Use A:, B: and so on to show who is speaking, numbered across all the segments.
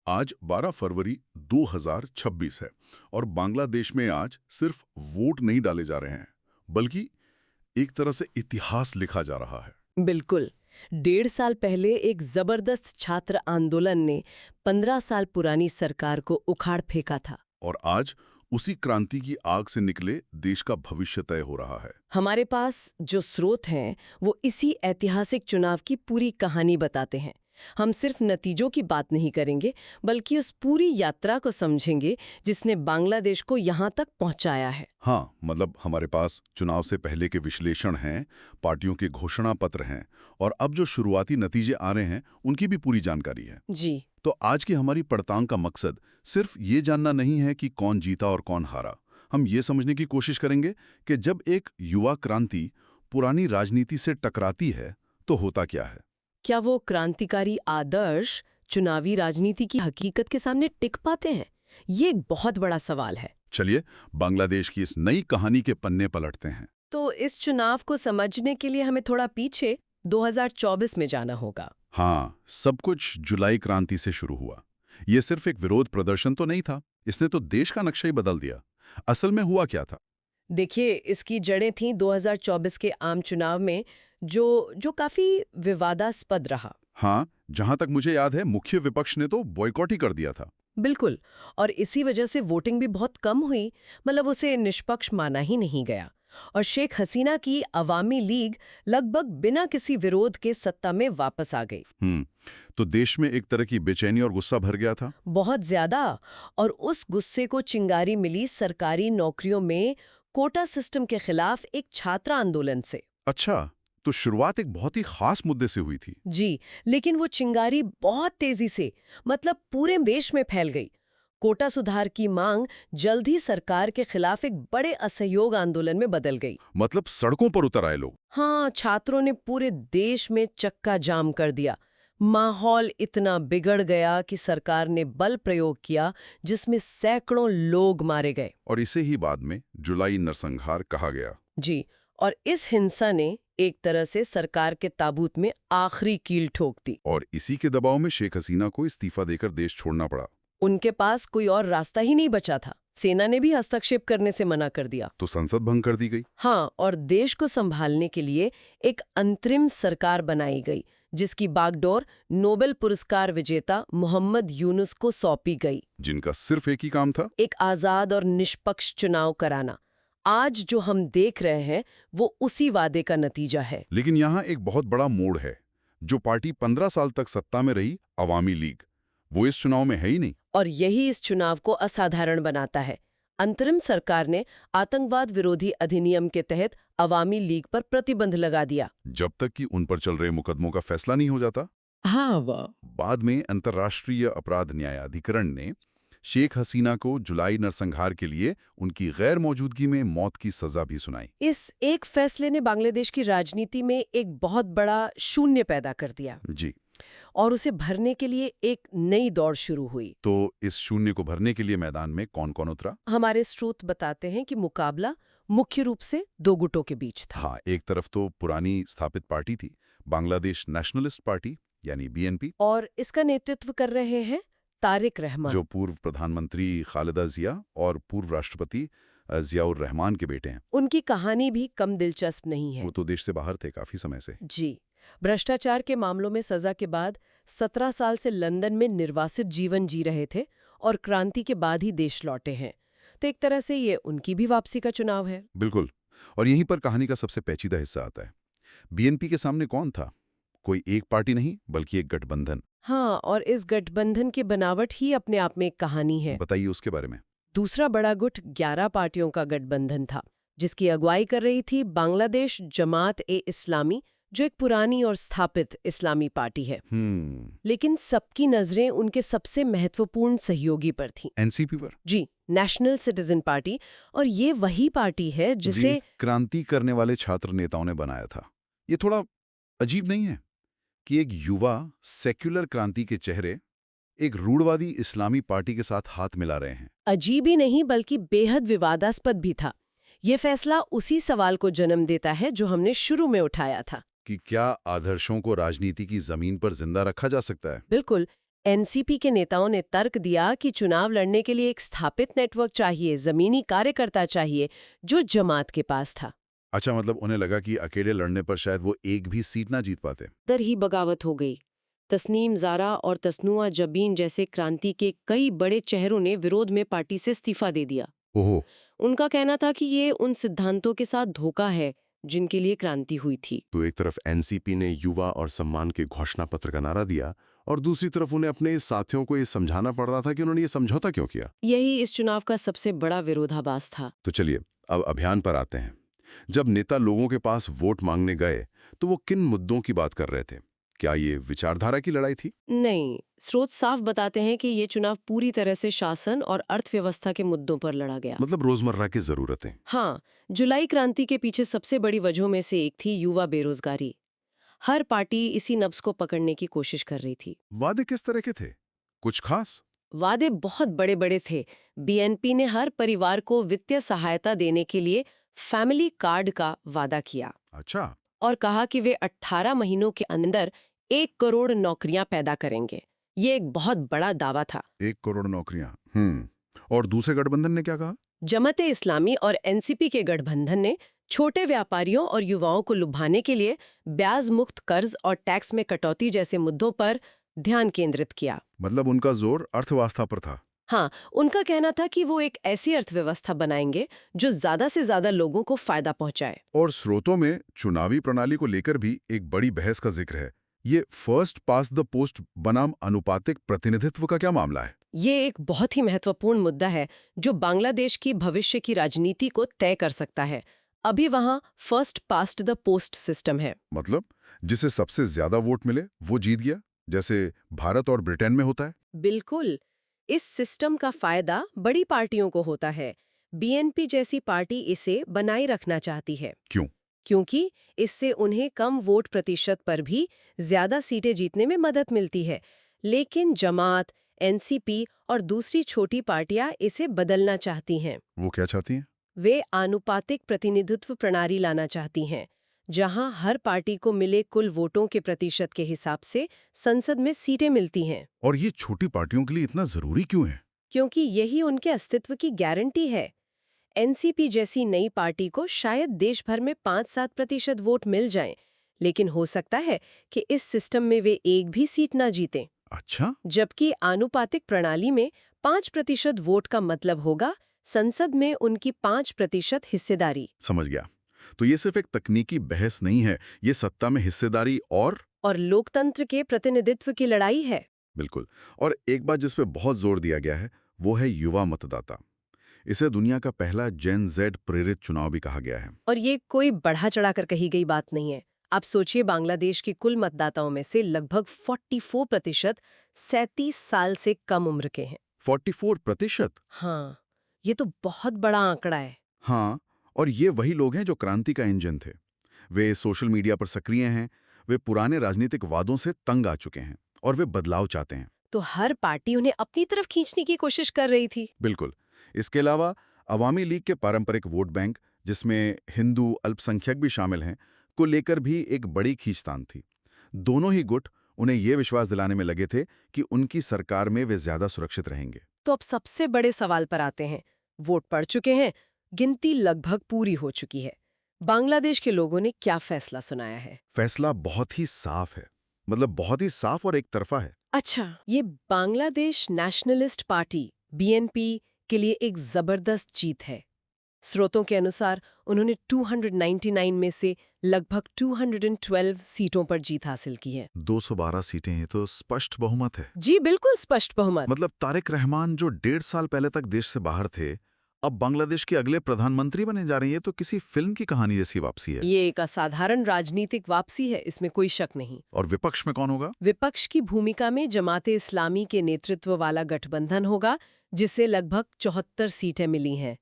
A: आज 12 फरवरी 2026 है और बांग्लादेश में आज सिर्फ वोट नहीं डाले जा रहे हैं, बल्कि एक तरह से इतिहास लिखा जा रहा है।
B: बिल्कुल। 1.5 साल पहले एक जबरदस्त छात्र आंदोलन ने 15 साल पुरानी सरकार को उखाड़ फेंका था।
A: और आज उसी क्रांति की आग से निकले देश का भविष्य तय हो रहा है।
B: हमारे पास जो स्रोत हैं वो इसी ऐतिहासिक चुनाव की पूरी कहानी बताते हैं। हम सिर्फ नतीजों की बात नहीं करेंगे, बल्कि उस पूरी यात्रा को समझेंगे जिसने बांग्लादेश को यहाँ तक पहुँचाया है।
A: हाँ, मतलब हमारे पास चुनाव से पहले के विश्लेषण हैं, पार्टियों के घोषणा पत्र हैं और अब जो शुरुआती नतीजे आ रहे हैं उनकी भी पूरी जानकारी है।
B: जी।
A: तो आज की हमारी पड़ताल का मकसद सिर्फ ये जानना नहीं है कि कौन जीता और कौन हारा। हम ये समझने की कोशिश करेंगे कि जब एक युवा क्रांति पुरानी राजनीति से टकराती है तो होता क्या है।
B: क्या वो क्रांतिकारी आदर्श चुनावी राजनीति की हकीकत के सामने टिक पाते हैं? ये एक बहुत बड़ा सवाल है।
A: चलिए बांग्लादेश की इस नई कहानी के पन्ने पलटते हैं।
B: तो इस चुनाव को समझने के लिए हमें थोड़ा पीछे 2024 में जाना होगा।
A: हाँ, सब कुछ जुलाई क्रांति से शुरू हुआ। ये सिर्फ एक विरोध प्रदर्शन तो नहीं था, इसने तो देश का नक्शा ही बदल दिया। असल में हुआ क्या था?
B: देखिए, इसकी जड़ें थीं 2024 के आम चुनाव में, जो काफी विवादास्पद रहा।
A: हाँ, जहां तक मुझे याद है मुख्य विपक्ष ने तो बॉयकॉट ही कर दिया था।
B: बिल्कुल। और इसी वजह से वोटिंग भी बहुत कम हुई, मतलब उसे निष्पक्ष माना ही नहीं गया। और शेख हसीना की अवामी लीग लगभग बिना किसी विरोध के सत्ता में वापस आ गई।
A: तो देश में एक तरह की बेचैनी और गुस्सा भर गया था।
B: बहुत ज्यादा। और उस गुस्से को चिंगारी मिली सरकारी नौकरियों में कोटा सिस्टम के खिलाफ एक छात्र आंदोलन से।
A: अच्छा, तो शुरुआत एक बहुत ही खास मुद्दे से हुई थी।
B: जी, लेकिन वो चिंगारी बहुत तेजी से, मतलब पूरे देश में फैल गई। कोटा सुधार की मांग जल्द ही सरकार के खिलाफ एक बड़े असहयोग आंदोलन में बदल गई।
A: मतलब सड़कों पर उतर आए लोग।
B: हाँ, छात्रों ने पूरे देश में चक्का जाम कर दिया। माहौल इतना बिगड़ गया कि सरकार ने बल प्रयोग किया, जिसमें सैकड़ों लोग मारे गए।
A: और इसे ही बाद में जुलाई नरसंहार कहा गया।
B: जी। और इस हिंसा ने एक तरह से सरकार के ताबूत में आखिरी कील ठोक दी।
A: और इसी के दबाव में शेख हसीना को इस्तीफा देकर देश छोड़ना पड़ा।
B: उनके पास कोई और रास्ता ही नहीं बचा था। सेना ने भी हस्तक्षेप करने से मना कर दिया।
A: तो संसद भंग कर दी गई।
B: हाँ, और देश को संभालने के लिए एक अंतरिम सरकार बनाई गई, जिसकी बागडोर नोबेल पुरस्कार विजेता मोहम्मद यूनुस को सौंपी गई,
A: जिनका सिर्फ एक ही काम था,
B: एक आजाद और निष्पक्ष चुनाव कराना। आज जो हम देख रहे हैं वो उसी वादे का नतीजा है।
A: लेकिन यहाँ एक बहुत बड़ा मोड़ है। जो पार्टी 15 साल तक सत्ता में रही, अवामी लीग, वो इस चुनाव में है ही नहीं।
B: और यही इस चुनाव को असाधारण बनाता है। अंतरिम सरकार ने आतंकवाद विरोधी अधिनियम के तहत अवामी लीग पर प्रतिबंध लगा दिया,
A: जब तक कि उन पर चल रहे मुकदमों का फैसला नहीं हो जाता।
B: हाँ, वाह।
A: बाद में अंतर्राष्ट्रीय अपराध न्यायाधिकरण ने शेख हसीना को जुलाई नरसंहार के लिए उनकी गैर मौजूदगी में मौत की सजा भी सुनाई।
B: इस एक फैसले ने बांग्लादेश की राजनीति में एक बहुत बड़ा शून्य पैदा कर दिया
A: जी।
B: और उसे भरने के लिए एक नई दौड़ शुरू हुई।
A: तो इस शून्य को भरने के लिए मैदान में कौन कौन उतरा?
B: हमारे स्रोत बताते हैं कि मुकाबला मुख्य रूप से दो गुटों के बीच था।
A: हाँ, एक तरफ तो पुरानी स्थापित पार्टी थी, बांग्लादेश नेशनलिस्ट पार्टी यानी बीएनपी,
B: और इसका नेतृत्व कर रहे हैं तारिक रहमान,
A: जो पूर्व प्रधानमंत्री खालिदा जिया और पूर्व राष्ट्रपति जियाउर रहमान के बेटे हैं।
B: उनकी कहानी भी कम दिलचस्प नहीं है।
A: वो तो देश से बाहर थे काफी समय से।
B: जी। भ्रष्टाचार के मामलों में सजा के बाद 17 साल से लंदन में निर्वासित जीवन जी रहे थे और क्रांति के बाद ही देश लौटे हैं। तो एक तरह से ये उनकी भी वापसी का चुनाव है।
A: बिल्कुल। और यहीं पर कहानी का सबसे पेचीदा हिस्सा आता है। बीएनपी के सामने कौन था? कोई एक पार्टी नहीं, बल्कि एक गठबंधन।
B: हाँ, और इस गठबंधन की बनावट ही अपने आप में एक कहानी है।
A: बताइए उसके बारे में।
B: दूसरा बड़ा गुट 11 पार्टियों का गठबंधन था, जिसकी अगुवाई कर रही थी बांग्लादेश जमात-ए-इस्लामी, जो एक पुरानी और स्थापित इस्लामी पार्टी है। लेकिन सबकी नजरें उनके सबसे महत्वपूर्ण सहयोगी पर थीं।
A: एनसीपी पर?
B: जी, नेशनल सिटीजन पार्टी। और ये वही पार्टी है जिसे
A: क्रांति करने वाले छात्र नेताओं ने बनाया था। ये थोड़ा अजीब नहीं है कि एक युवा सेक्युलर क्रांति के चेहरे एक रूढ़वादी इस्लामी पार्टी के साथ हाथ मिला रहे हैं?
B: अजीब ही नहीं, बल्कि बेहद विवादास्पद भी था। ये फैसला उसी सवाल को जन्म देता है जो हमने शुरू में उठाया था
A: कि क्या आदर्शों को राजनीति की जमीन पर जिंदा रखा जा सकता है?
B: बिल्कुल। एनसीपी के नेताओं ने तर्क दिया कि चुनाव लड़ने के लिए एक स्थापित नेटवर्क चाहिए, जमीनी कार्यकर्ता चाहिए, जो जमात के पास था।
A: अच्छा, मतलब उन्हें लगा कि अकेले लड़ने पर शायद वो एक भी सीट ना जीत पाते।
B: दर ही बगावत हो गई। तस्नीम ज़ारा और तस्नुआ जबीन जैसे क्रांति के कई बड़े चेहरों ने विरोध में पार्टी से इस्तीफा दे दिया।
A: ओहो।
B: उनका कहना था कि ये उन सिद्धांतों के साथ धोखा है जिनके लिए क्रांति हुई थी।
C: तो एक तरफ एनसीपी ने युवा और सम्मान के घोषणा पत्र का नारा दिया और दूसरी तरफ उन्हें अपने साथियों को ये समझाना पड़ रहा था कि उन्होंने ये समझौता क्यों किया।
B: यही इस चुनाव का सबसे बड़ा विरोधाभास था।
C: तो चलिए अब अभियान पर आते हैं। जब नेता लोगों के पास वोट मांगने गए तो वो किन मुद्दों की बात कर रहे थे? क्या ये विचारधारा की लड़ाई थी?
B: नहीं, स्रोत साफ बताते हैं कि ये चुनाव पूरी तरह से शासन और अर्थव्यवस्था के मुद्दों पर लड़ा गया।
C: मतलब रोजमर्रा की जरूरतें।
B: हाँ, जुलाई क्रांति के पीछे सबसे बड़ी वजहों में से एक थी युवा बेरोजगारी। हर पार्टी इसी नब्ज को पकड़ने की कोशिश कर रही थी।
A: वादे किस तरह के थे? कुछ खास?
B: वादे बहुत बड़े बड़े थे। बीएनपी ने हर परिवार को वित्तीय सहायता देने के लिए फैमिली कार्ड का वादा किया
A: अच्छा।
B: और कहा कि वे 18 महीनों के अंदर 1 करोड़ नौकरियां पैदा करेंगे। ये एक बहुत बड़ा दावा था।
A: 1 करोड़ नौकरियां। और दूसरे गठबंधन ने क्या कहा?
B: जमाते इस्लामी और एनसीपी के गठबंधन ने छोटे व्यापारियों और युवाओं को लुभाने के लिए ब्याज मुक्त कर्ज और टैक्स में कटौती जैसे मुद्दों पर ध्यान केंद्रित किया।
A: मतलब उनका जोर अर्थव्यवस्था पर था।
B: हाँ, उनका कहना था कि वो एक ऐसी अर्थव्यवस्था बनाएंगे जो ज्यादा से ज्यादा लोगों को फायदा पहुंचाए।
A: और स्रोतों में चुनावी प्रणाली को लेकर भी एक बड़ी बहस का जिक्र है। ये फर्स्ट पास द पोस्ट बनाम अनुपातिक प्रतिनिधित्व का क्या मामला है?
B: ये एक बहुत ही महत्वपूर्ण मुद्दा है जो बांग्लादेश की भविष्य की राजनीति को तय कर सकता है। अभी वहां first past the post system है।
A: मतलब जिसे सबसे ज्यादा वोट मिले वो जीत गया, जैसे भारत और ब्रिटेन में होता है?
B: बिल्कुल। इस सिस्टम का फायदा बड़ी पार्टियों को होता है। बीएनपी जैसी पार्टी इसे बनाए रखना चाहती है।
A: क्यों?
B: क्योंकि इससे उन्हें कम वोट प्रतिशत पर भी ज्यादा सीटें जीतने में मदद मिलती है। लेकिन जमात, एनसीपी और दूसरी छोटी पार्टियां इसे बदलना चाहती हैं।
A: वो क्या चाहती हैं?
B: वे आनुपातिक प्रतिनिधित्व प्रणाली लाना चाहती हैं, जहां हर पार्टी को मिले कुल वोटों के प्रतिशत के हिसाब से संसद में सीटें मिलती हैं।
A: और ये छोटी पार्टियों के लिए इतना जरूरी क्यों है?
B: क्योंकि यही उनके अस्तित्व की गारंटी है। एनसीपी जैसी नई पार्टी को शायद देश भर में 5-7% वोट मिल जाएं, लेकिन हो सकता है कि इस सिस्टम में वे एक भी सीट ना जीतें।
A: अच्छा।
B: जबकि आनुपातिक प्रणाली में 5% वोट का मतलब होगा संसद में उनकी 5% हिस्सेदारी।
A: समझ गया। तो ये सिर्फ एक तकनीकी बहस नहीं है, ये सत्ता में हिस्सेदारी और
B: लोकतंत्र के प्रतिनिधित्व की लड़ाई है।
A: बिल्कुल। और एक बात जिस पे बहुत जोर दिया गया है वो है युवा मतदाता। इसे दुनिया का पहला जेन जेड प्रेरित चुनाव भी कहा गया है।
B: और ये कोई बढ़ा चढ़ाकर कही गई बात नहीं है। आप सोचिए, बांग्लादेश के कुल मतदाताओं में से लगभग 44% 37 साल से कम उम्र के हैं।
A: 44%?
B: हाँ, ये तो बहुत बड़ा आंकड़ा है।
A: हाँ, और ये वही लोग हैं जो क्रांति का इंजन थे। वे सोशल मीडिया पर सक्रिय हैं, वे पुराने राजनीतिक वादों से तंग आ चुके हैं और वे बदलाव चाहते हैं।
B: तो हर पार्टी उन्हें अपनी तरफ खींचने की कोशिश कर रही थी।
A: बिल्कुल। इसके अलावा अवामी लीग के पारंपरिक वोट बैंक, जिसमें हिंदू अल्पसंख्यक भी शामिल हैं, को लेकर भी एक बड़ी खींचतान थी। दोनों ही गुट उन्हें यह विश्वास दिलाने में लगे थे कि उनकी सरकार में वे ज्यादा सुरक्षित रहेंगे।
B: तो अब सबसे बड़े सवाल पर आते हैं। वोट पड़ चुके हैं, गिनती लगभग पूरी हो चुकी है। बांग्लादेश के लोगों ने क्या फैसला सुनाया है?
A: फैसला बहुत ही साफ है, मतलब बहुत ही साफ और एक तरफा है।
B: अच्छा, ये बांग्लादेश नेशनलिस्ट पार्टी बीएनपी के लिए एक जबरदस्त जीत है। स्रोतों के अनुसार उन्होंने 299 में से लगभग 212 सीटों पर जीत हासिल की है।
A: 212 सीटें हैं तो स्पष्ट बहुमत है।
B: जी बिल्कुल स्पष्ट बहुमत।
A: मतलब तारिक रहमान जो 1.5 साल पहले तक देश से बाहर थे, अब बांग्लादेश के अगले प्रधानमंत्री बने जा रही है। तो किसी फिल्म की कहानी जैसी वापसी है।
B: ये एक असाधारण राजनीतिक वापसी है, इसमें कोई शक नहीं।
A: और विपक्ष में कौन होगा?
B: विपक्ष की भूमिका में जमाते इस्लामी के नेतृत्व वाला गठबंधन होगा, जिसे लगभग 74 सीटें मिली हैं।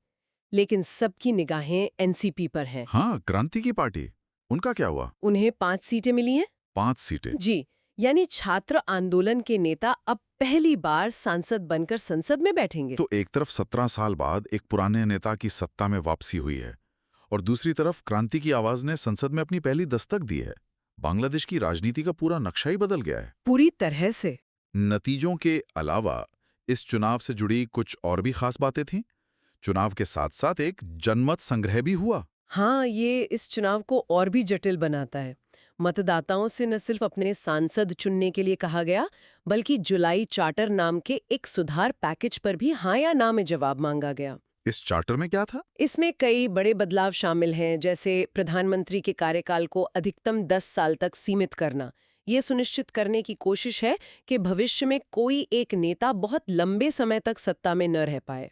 B: लेकिन सबकी निगाहें एनसीपी पर हैं।
A: हाँ, क्रांति की पार्टी, उनका क्या हुआ?
B: उन्हें 5 सीटें मिली हैं।
A: 5 सीटें?
B: जी, यानी छात्र आंदोलन के नेता अब पहली बार सांसद बनकर संसद में बैठेंगे।
A: तो एक तरफ 17 साल बाद एक पुराने नेता की सत्ता में वापसी हुई है और दूसरी तरफ क्रांति की आवाज ने संसद में अपनी पहली दस्तक दी है। बांग्लादेश की राजनीति का पूरा नक्शा ही बदल गया है।
B: पूरी तरह से।
A: नतीजों के अलावा इस चुनाव से जुड़ी कुछ और भी खास बातें थीं? चुनाव के साथ साथ एक जनमत संग्रह भी हुआ।
B: हाँ, ये इस चुनाव को और भी जटिल बनाता है। मतदाताओं से न सिर्फ अपने सांसद चुनने के लिए कहा गया, बल्कि जुलाई चार्टर नाम के एक सुधार पैकेज पर भी हाँ या ना में जवाब मांगा गया।
A: इस चार्टर में क्या था?
B: इसमें कई बड़े बदलाव शामिल हैं, जैसे प्रधानमंत्री के कार्यकाल को अधिकतम 10 साल तक सीमित करना। ये सुनिश्चित करने की कोशिश है कि भविष्य में कोई एक नेता बहुत लंबे समय तक सत्ता में न रह पाए।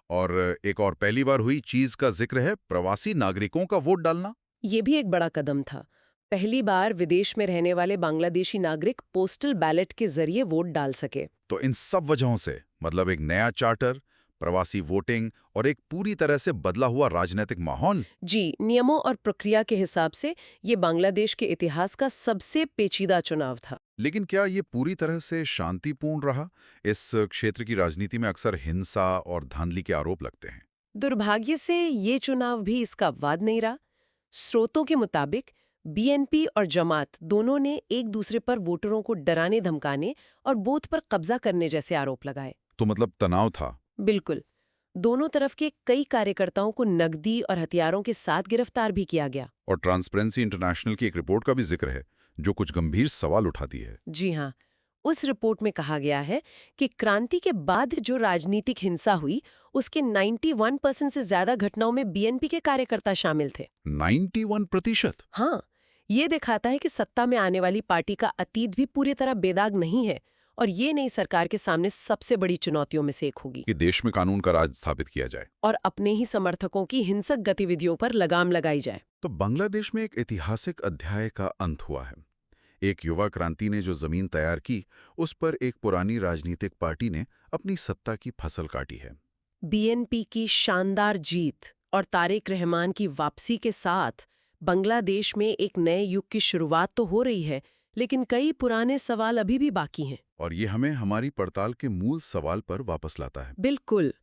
A: और एक और पहली बार हुई चीज का जिक्र है प्रवासी नागरिकों का वोट डालना।
B: ये भी एक बड़ा कदम था। पहली बार विदेश में रहने वाले बांग्लादेशी नागरिक पोस्टल बैलेट के जरिए वोट डाल सके।
A: तो इन सब वजहों से मतलब एक नया चार्टर, प्रवासी वोटिंग और एक पूरी तरह से बदला हुआ राजनीतिक माहौल।
B: जी, नियमों और प्रक्रिया के हिसाब से ये बांग्लादेश के इतिहास का सबसे पेचीदा चुनाव था।
A: लेकिन क्या ये पूरी तरह से शांतिपूर्ण रहा? इस क्षेत्र की राजनीति में अक्सर हिंसा और धांधली के आरोप लगते हैं।
B: दुर्भाग्य से ये चुनाव भी इसका अपवाद नहीं रहा। स्रोतों के मुताबिक बीएनपी और जमात दोनों ने एक दूसरे पर वोटरों को डराने धमकाने और बूथ पर कब्जा करने जैसे आरोप लगाए।
A: तो मतलब तनाव था।
B: बिल्कुल। दोनों तरफ के कई कार्यकर्ताओं को नकदी और हथियारों के साथ गिरफ्तार भी किया गया।
A: और ट्रांसपेरेंसी इंटरनेशनल की एक रिपोर्ट का भी जिक्र है जो कुछ गंभीर सवाल उठाती है।
B: जी हाँ, उस रिपोर्ट में कहा गया है कि क्रांति के बाद जो राजनीतिक हिंसा हुई उसके 91% से ज्यादा घटनाओं में बीएनपी के कार्यकर्ता शामिल थे।
A: 91%?
B: हाँ, ये दिखाता है कि सत्ता में आने वाली पार्टी का अतीत भी पूरी तरह बेदाग नहीं है और ये नई सरकार के सामने सबसे बड़ी चुनौतियों में से एक होगी
A: कि देश में कानून का राज स्थापित किया जाए
B: और अपने ही समर्थकों की हिंसक गतिविधियों पर लगाम लगाई जाए।
A: तो बांग्लादेश में एक ऐतिहासिक अध्याय का अंत हुआ है। एक युवा क्रांति ने जो जमीन तैयार की, उस पर एक पुरानी राजनीतिक पार्टी ने अपनी सत्ता की फसल काटी है।
B: बीएनपी की शानदार जीत और तारिक रहमान की वापसी के साथ बांग्लादेश में एक नए युग की शुरुआत तो हो रही है, लेकिन कई पुराने सवाल अभी भी बाकी हैं।
A: और ये हमें हमारी पड़ताल के मूल सवाल पर वापस लाता है।
B: बिल्कुल।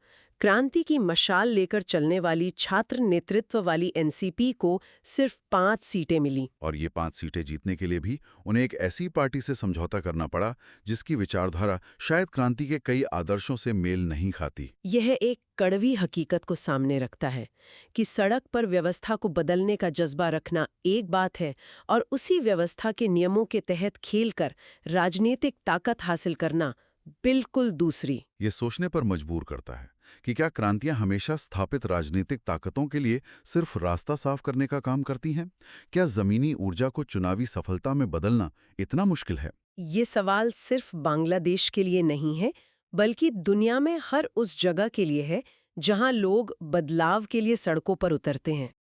B: क्रांति की मशाल लेकर चलने वाली छात्र नेतृत्व वाली एनसीपी को सिर्फ 5 सीटें मिली।
A: और ये 5 सीटें जीतने के लिए भी उन्हें एक ऐसी पार्टी से समझौता करना पड़ा जिसकी विचारधारा शायद क्रांति के कई आदर्शों से मेल नहीं खाती।
B: यह एक कड़वी हकीकत को सामने रखता है कि सड़क पर व्यवस्था को बदलने का जज्बा रखना एक बात है और उसी व्यवस्था के नियमों के तहत खेलकर राजनीतिक ताकत हासिल करना बिल्कुल दूसरी।
A: ये सोचने पर मजबूर करता है कि क्या क्रांतियां हमेशा स्थापित राजनीतिक ताकतों के लिए सिर्फ रास्ता साफ करने का काम करती हैं? क्या जमीनी ऊर्जा को चुनावी सफलता में बदलना इतना मुश्किल है?
B: ये सवाल सिर्फ बांग्लादेश के लिए नहीं है, बल्कि दुनिया में हर उस जगह के लिए है जहां लोग बदलाव के लिए सड़कों पर उतरते हैं।